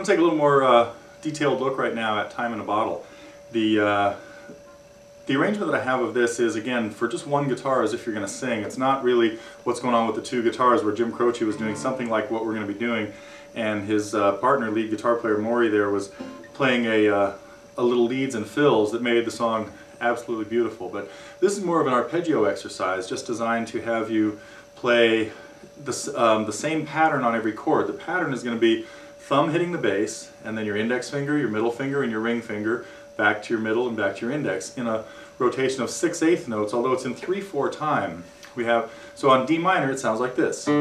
want to take a little more detailed look right now at Time in a Bottle. The arrangement that I have of this is, again, for just one guitar as if you're going to sing. It's not really what's going on with the two guitars where Jim Croce was doing something like what we're going to be doing, and his partner, lead guitar player Maury there, was playing a little leads and fills that made the song absolutely beautiful. But this is more of an arpeggio exercise, just designed to have you play the same pattern on every chord. The pattern is going to be thumb hitting the bass, and then your index finger, your middle finger, and your ring finger back to your middle and back to your index in a rotation of 6/8 notes, although it's in 3/4 time. We have, so on D minor it sounds like this. So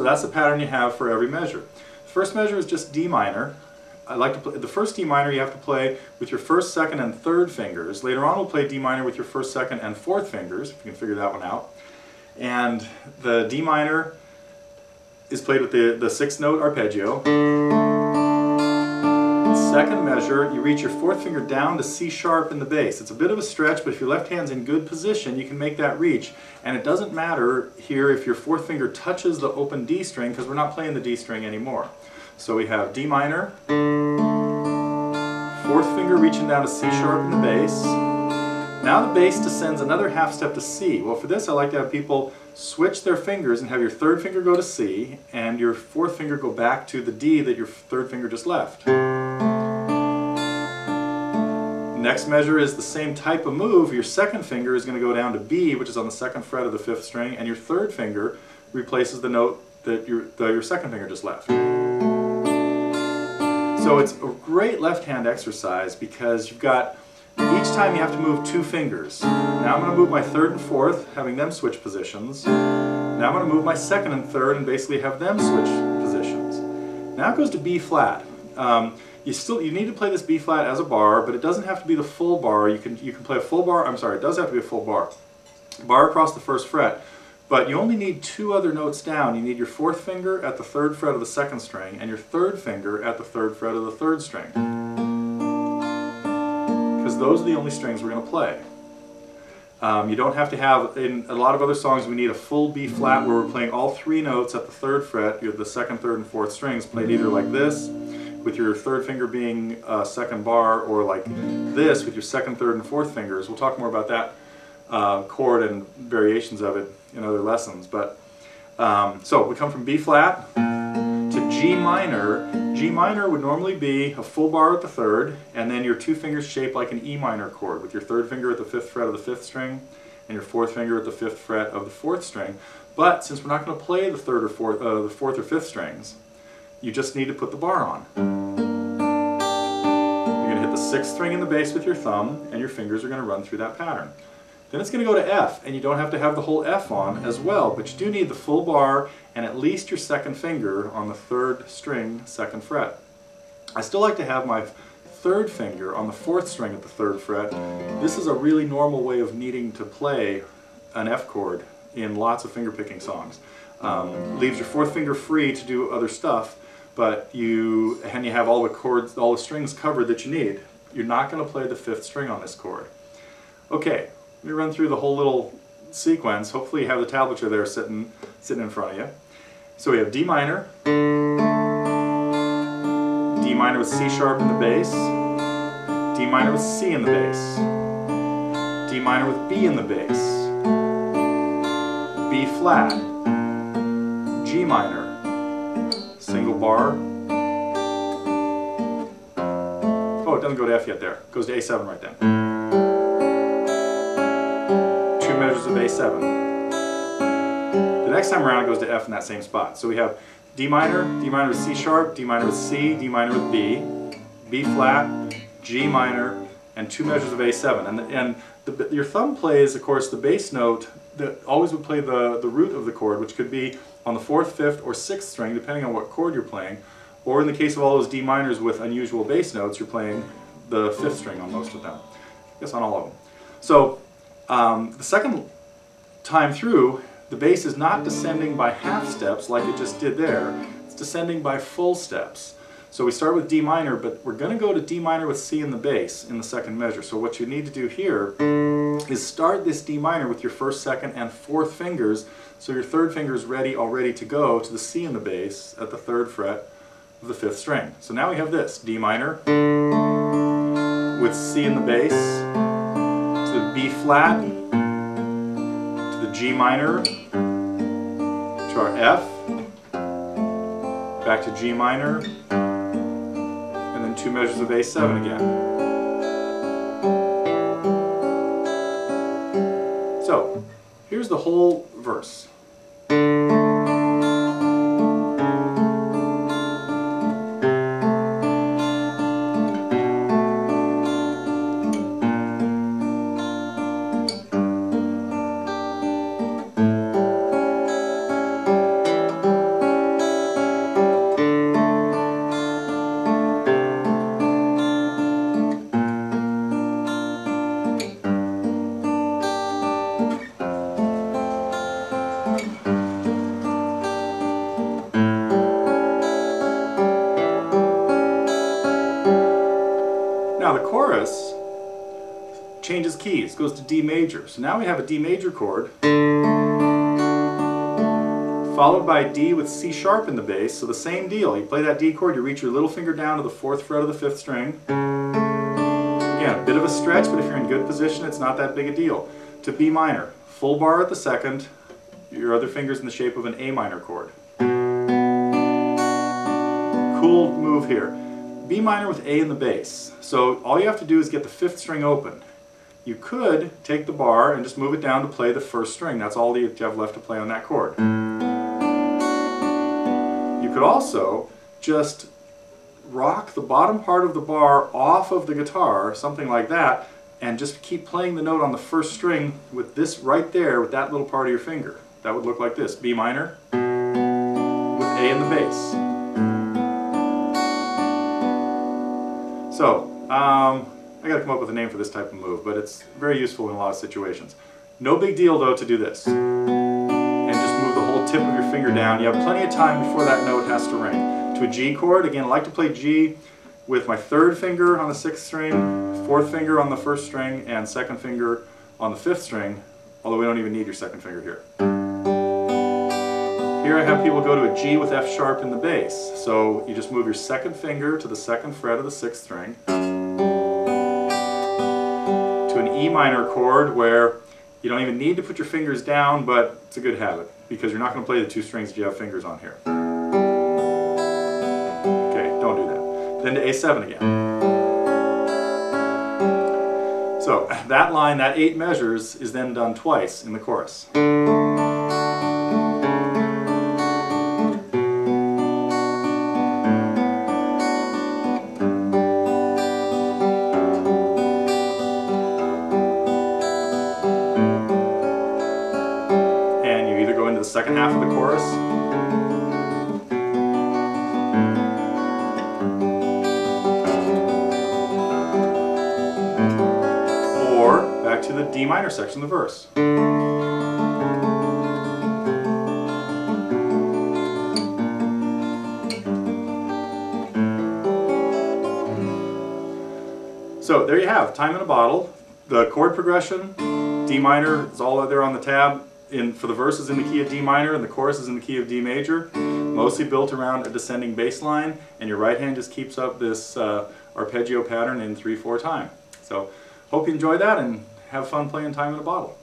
that's the pattern you have for every measure. The first measure is just D minor. I like to play the first D minor. You have to play with your first, second, and third fingers. Later on we'll play D minor with your first, second, and fourth fingers, if you can figure that one out. And the D minor is played with the 6-note arpeggio. Second measure, you reach your fourth finger down to C sharp in the bass. It's a bit of a stretch, but if your left hand's in good position, you can make that reach. And it doesn't matter here if your fourth finger touches the open D string, because we're not playing the D string anymore. So we have D minor, fourth finger reaching down to C sharp in the bass. Now the bass descends another half step to C. Well, for this I like to have people switch their fingers and have your third finger go to C and your fourth finger go back to the D that your third finger just left. Next measure is the same type of move. Your second finger is going to go down to B, which is on the second fret of the 5th string, and your third finger replaces the note that your second finger just left. So it's a great left-hand exercise because you've got, each time you have to move 2 fingers. Now I'm going to move my third and fourth, having them switch positions. Now I'm going to move my second and third and basically have them switch positions. Now it goes to B flat. You need to play this B flat as a bar, but it doesn't have to be the full bar. You can play a full bar. I'm sorry, it does have to be a full bar. Bar across the first fret, but you only need 2 other notes down. You need your fourth finger at the 3rd fret of the 2nd string and your third finger at the 3rd fret of the 3rd string, because those are the only strings we're going to play. You don't have to have, in a lot of other songs we need a full B flat where we're playing all 3 notes at the 3rd fret. You have the 2nd, 3rd, and 4th strings played either like this, with your third finger being a second bar, or like this with your second, third, and fourth fingers. We'll talk more about that chord and variations of it in other lessons. But so we come from B flat to G minor. G minor would normally be a full bar at the 3rd, and then your 2 fingers shaped like an E minor chord, with your 3rd finger at the 5th fret of the 5th string and your 4th finger at the 5th fret of the 4th string. But since we're not going to play the 3rd or 4th, the 4th or 5th strings, you just need to put the bar on. You're going to hit the 6th string in the bass with your thumb, and your fingers are going to run through that pattern. Then it's going to go to F, and you don't have to have the whole F on as well, but you do need the full bar and at least your second finger on the 3rd string, 2nd fret. I still like to have my 3rd finger on the 4th string at the 3rd fret. This is a really normal way of needing to play an F chord in lots of fingerpicking songs. Leaves your 4th finger free to do other stuff, but you have all the chords, all the strings covered that you need. You're not going to play the 5th string on this chord. Okay, let me run through the whole little sequence. Hopefully you have the tablature there sitting in front of you. So we have D minor, D minor with C sharp in the bass, D minor with C in the bass, D minor with B in the bass, B flat, G minor, single bar. Oh, it doesn't go to F yet there. It goes to A7 right then. 2 measures of A7. The next time around it goes to F in that same spot. So we have D minor with C sharp, D minor with C, D minor with B, B flat, G minor, and 2 measures of A7. And your thumb plays, of course, the bass note that always would play the root of the chord, which could be on the 4th, 5th, or 6th string, depending on what chord you're playing. Or in the case of all those D minors with unusual bass notes, you're playing the 5th string on most of them. I guess on all of them. So the second time through, the bass is not descending by half steps like it just did there. It's descending by full steps. So we start with D minor, but we're going to go to D minor with C in the bass in the 2nd measure. So what you need to do here is start this D minor with your 1st, 2nd, and 4th fingers So your third finger is ready already to go to the C in the bass at the 3rd fret of the 5th string. So now we have this, D minor with C in the bass, to the B flat, to the G minor, to our F, back to G minor, and then 2 measures of A7 again. So, here's the whole verse. Now the chorus changes keys, goes to D major. So now we have a D major chord, followed by D with C sharp in the bass. So the same deal, you play that D chord, you reach your little finger down to the 4th fret of the 5th string. Again, a bit of a stretch, but if you're in good position, it's not that big a deal. To B minor, full bar at the 2nd, your other finger's in the shape of an A minor chord. Cool move here. B minor with A in the bass. So all you have to do is get the 5th string open. You could take the bar and just move it down to play the 1st string. That's all you have left to play on that chord. You could also just rock the bottom part of the bar off of the guitar, something like that, and just keep playing the note on the 1st string with this right there, with that little part of your finger. That would look like this, B minor with A in the bass. So, I gotta come up with a name for this type of move, but it's very useful in a lot of situations. No big deal though to do this. And just move the whole tip of your finger down. You have plenty of time before that note has to ring. To a G chord, again I like to play G with my 3rd finger on the 6th string, 4th finger on the 1st string, and 2nd finger on the 5th string, although we don't even need your 2nd finger here. Here I have people go to a G with F sharp in the bass. So you just move your 2nd finger to the 2nd fret of the 6th string, to an E minor chord where you don't even need to put your fingers down, but it's a good habit because you're not going to play the 2 strings that you have fingers on here. Okay, don't do that. Then to A7 again. So that line, that 8 measures, is then done twice in the chorus. The second half of the chorus, or back to the D minor section of the verse. So there you have Time in a Bottle. The chord progression, D minor is all there on the tab. For the verse is in the key of D minor and the chorus is in the key of D major, mostly built around a descending bass line, and your right hand just keeps up this arpeggio pattern in 3/4 time. So hope you enjoy that and have fun playing Time in a Bottle.